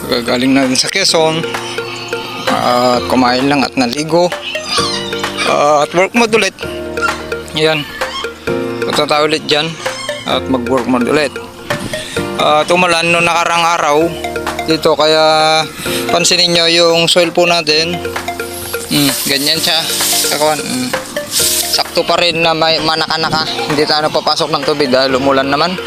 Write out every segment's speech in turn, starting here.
Gagaling na din sa Quezon at kumain lang at naligo at work mode ulit. Yan, punta tayo ulit dyan at mag work mode ulit. Tumulan no nakarang araw dito, kaya pansinin nyo yung soil po natin. Ganyan siya kakuan. Sakto pa rin na may manaka-naka, hindi tayo papasok ng tubig dahil umulan naman.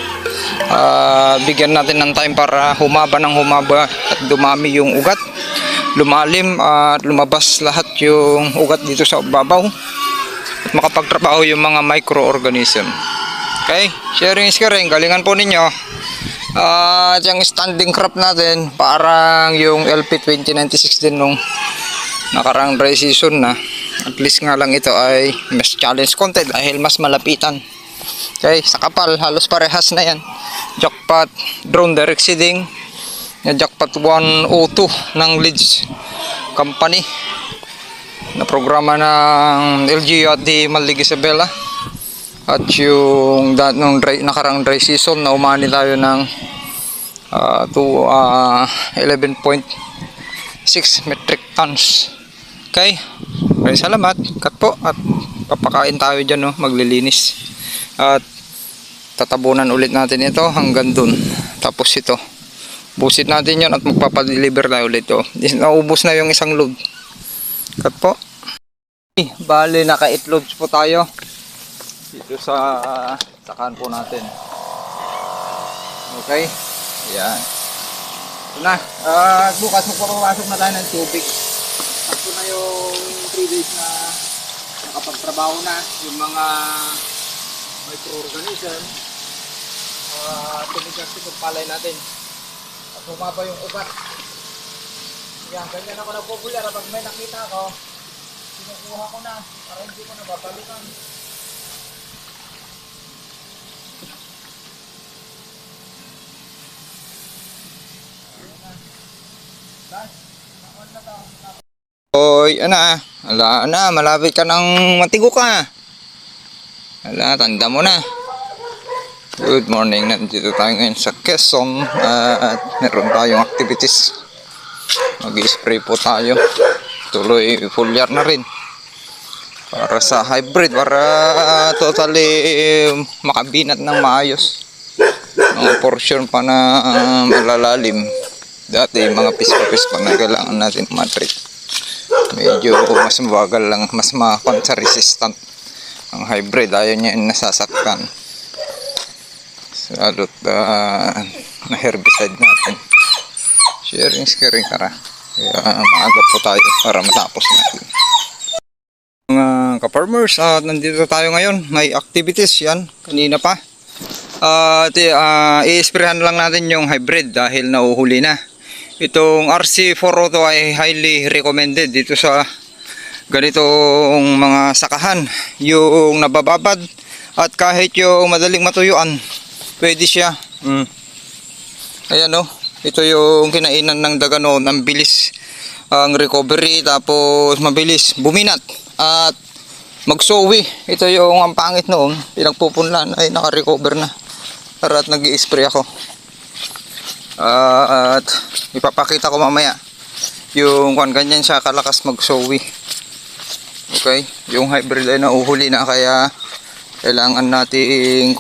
Bigyan natin ng time para humaba ng humaba at dumami yung ugat, lumalim at lumabas lahat yung ugat dito sa babaw at makapagtrabaho yung mga microorganism. Okay, sharing is caring, galingan po ninyo. At yung standing crop natin parang yung LP 2096 din nung nakarang dry season na. At least nga lang ito ay mas challenge konti dahil mas malapitan. Okay, sa kapal halos parehas na yan. Jackpot drone direct seeding, yung Jackpot 102 ng Leeds company na programa ng LGU at di Malig Isabela. At yung nung nakarang dry season na umani tayo ng 11.6 metric tons. Okay, maraming salamat. Cut po at papakain tayo dyan, no? Maglilinis at tatabunan ulit natin ito hanggang dun. Tapos ito busit natin yon at magpapadeliver tayo ulit ito. Naubos na yung isang load. Cut po. Bali naka 8 loads po tayo dito sa sakan po natin. Okay, yan. Ito na, bukas magpapapasok na tayo ng tubig. Ito na yung 3 days na nakapagtrabaho na yung mga microorganism. Tumigas yung palay natin at humaba yung ugat. Yan, ganyan ako nagpupulyar. Pag may nakita ko, sinukuha ko na para hindi ko na babalikan. Hoy, ala na, malapit ka ng matigo ka. Ala, tanda mo na. Good morning, nandito tayo ngayon sa Quezon at meron tayong activities. Mag-spray po tayo. Tuloy foliar na rin para sa hybrid, para totally makabinat ng maayos. Mga portion pa na malalalim. Dati mga pisko-pisko na kailangan natin matreat. Medyo mas mabagal lang, mas ma-cancer resistant ang hybrid. Ayaw niya yung nasasaktan. Salot na herbicide natin. Sharing is caring, tara. Kaya maaga po tayo para matapos natin. Mga ka-farmers, nandito tayo ngayon. May activities yan, kanina pa. I-sprayhan lang natin yung hybrid dahil nauhuli na. Itong RC402 ay highly recommended dito sa ganitong mga sakahan. Yung nabababad at kahit yung madaling matuyuan, pwede siya. Ayan, no? Ito yung kinainan ng daga noon. Ang bilis ang recovery, tapos mabilis buminat at magsowi. Ito yung ang pangit noon, pinagpupunlan ay naka-recover na. At nag-i-spray ako. At ipapakita ko mamaya yung ganyan siya kalakas magsowi. Okay, yung hybrid ay nauhuli na, kaya kailangan nating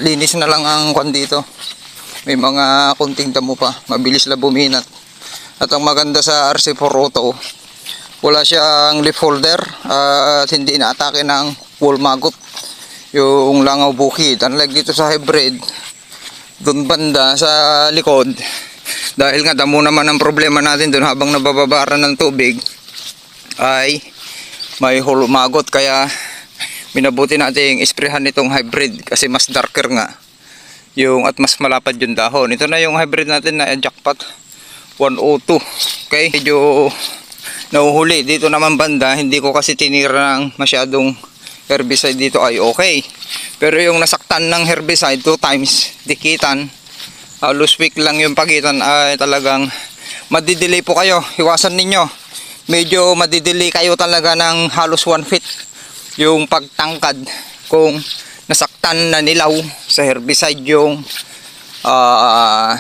linis na lang ang dito. May mga kunting damo pa, mabilis lang buminat. At ang maganda sa RC402, wala siyang leaf holder at hindi inaatake ng wall maggot yung langaw bukid. Unlike dito sa hybrid, doon banda sa likod, dahil nga damo naman ang problema natin doon habang nabababaran ng tubig ay may hulumagot, kaya minabuti nating isprehan nitong hybrid kasi mas darker nga yung at mas malapad yung dahon. Ito na yung hybrid natin na Jackpot 102. Okay, medyo nauhuli dito naman banda, hindi ko kasi tinira ng masyadong herbicide dito ay okay. Pero yung nasaktan ng herbicide 2 times dikitan, halos week lang yung pagitan, ay talagang madidelay po kayo. Iwasan ninyo, medyo madidelay kayo talaga ng halos 1 feet yung pagtangkad kung nasaktan na nilaw sa herbicide yung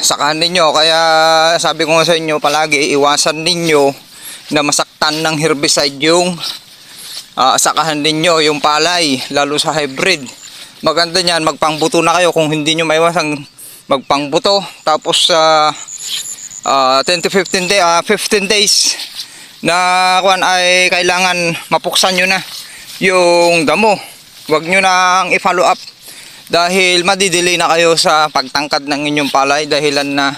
sakahan ninyo. Kaya sabi ko nga sa inyo palagi, iwasan ninyo na masaktan ng herbicide yung sakahan ninyo, yung palay, lalo sa hybrid. Maganda niyan, magpangbuto na kayo kung hindi nyo maiwasan magpangbuto. Tapos 10 to 15 days na ay kailangan mapuksan nyo na yung damo. Huwag nyo nang i-follow up dahil madidelay na kayo sa pagtangkad ng inyong palay dahilan na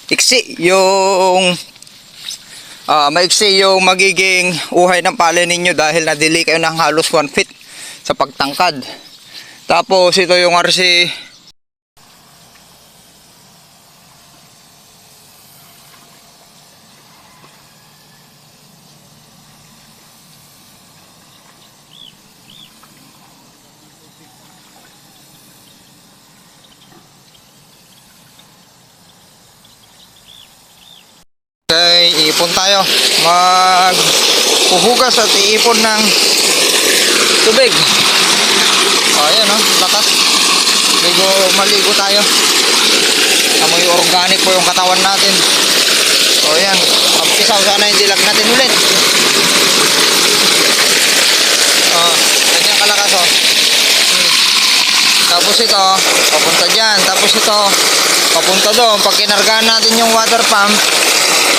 maiksi yung maiksi yung magiging uhay ng palay ninyo dahil na-delay kayo ng halos 1 feet sa pagtangkad. Tapos ito yung RC. Okay, iipon tayo. Maghuhugas at iipon ng tubig. Ayan lakas. Maligo tayo. Amoy organic po yung katawan natin. So ayan, magpisaw sana hindi lag natin ulit. Ganyan kalakas Tapos ito, papunta dyan. Tapos ito, papunta doon. Pag kinargahan natin yung water pump,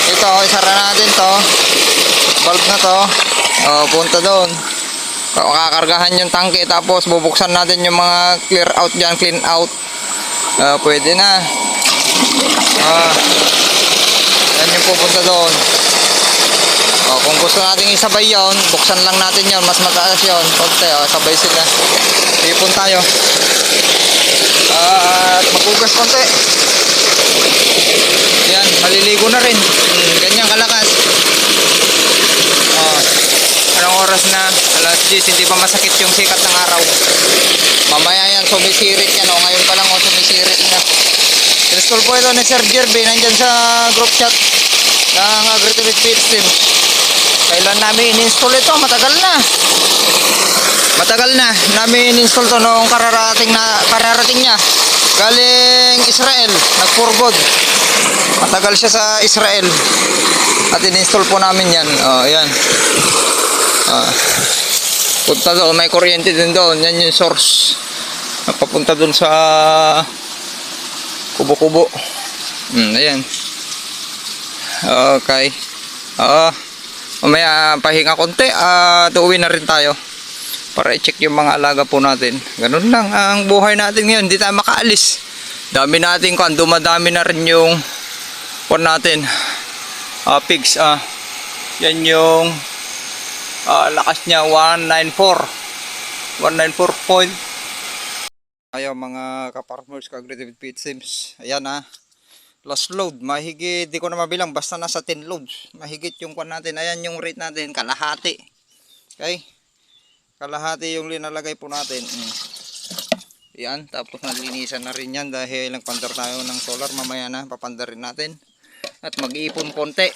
ito, isara natin to. Valve na to. Punta doon. Kakargahan yung tangke. Tapos bubuksan natin yung mga clear out dyan, clean out. Pwede na. Yan yung pupunta doon. Kung gusto natin isabay yon, buksan lang natin yon. Mas mataas yon. Konti, sabay sila. Ipon tayo. At maghugas konti. Yan, maliligo na rin. Ganyan kalakas. Anong oras na? Alas 10, hindi pa masakit yung sikat ng araw. Mamaya yan, sumisirit yan. Ngayon pa lang sumisirit na. Install po ito ni Sir Jerby. Nandyan sa group chat ng Agritech System. Kailan namin in-install ito? Matagal na. Matagal na namin in-install to noong kararating niya. Galing Israel, nag-forgod. Matagal siya sa Israel. At in-install po namin yan. Ayan. Punta doon, may kuryente din doon. Yan yung source. Papunta doon sa kubo-kubo. Ayan. Okay. Mamaya pahinga konti at uwi na rin tayo para i-check yung mga alaga po natin. Ganun lang ang buhay natin ngayon. Hindi tayo makaalis. Dami natin dumadami na rin yung natin. Pigs. Yan yung lakas niya 194. 194 point. Ayaw mga ka-farmers, ka-agritech systems. Ayan last load, mahigit, di ko na mabilang, basta nasa 10 loads. Mahigit yung natin. Ayan yung rate natin, kalahati. Okay? Kalahati yung linalagay po natin. Yan, tapos nalinisan na rin yan dahil nagpandar tayo ng solar. Mamaya na, papandarin natin. At mag-iipon konti.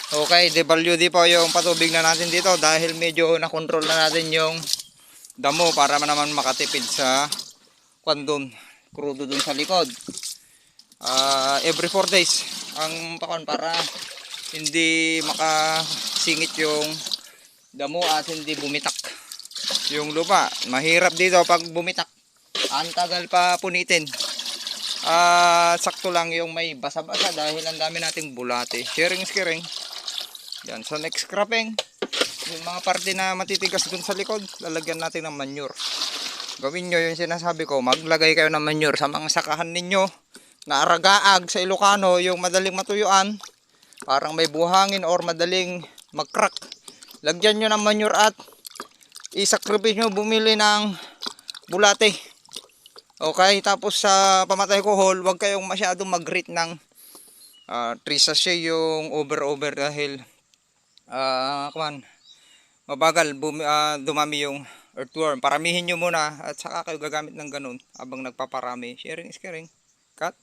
Okay, DWD po yung patubig na natin dito dahil medyo nakontrol na natin yung damo para naman makatipid sa krudo dun sa likod. Every 4 days ang para hindi makasingit yung damo at hindi bumitak yung lupa. Mahirap dito pag bumitak, ang tagal pa punitin. Sakto lang yung may basa-basa dahil ang dami nating bulate. Sharing. Yan, sa next cropping, yung mga parte na matitigas dun sa likod, lalagyan natin ng manure. Gawin nyo yung sinasabi ko, maglagay kayo ng manure sa mga sakahan ninyo na aragaag sa Ilocano, yung madaling matuyuan, parang may buhangin or madaling mag-crack. Lagyan nyo ng manure at isakripisyo nyo bumili ng bulate. Okay, tapos sa pamatay kohol, huwag kayong masyadong mag-rate ng 3 sachet yung over dahil mabagal dumami yung earthworm. Paramihin nyo muna at saka kayo gagamit ng ganun habang nagpaparami. Sharing is caring. Cut.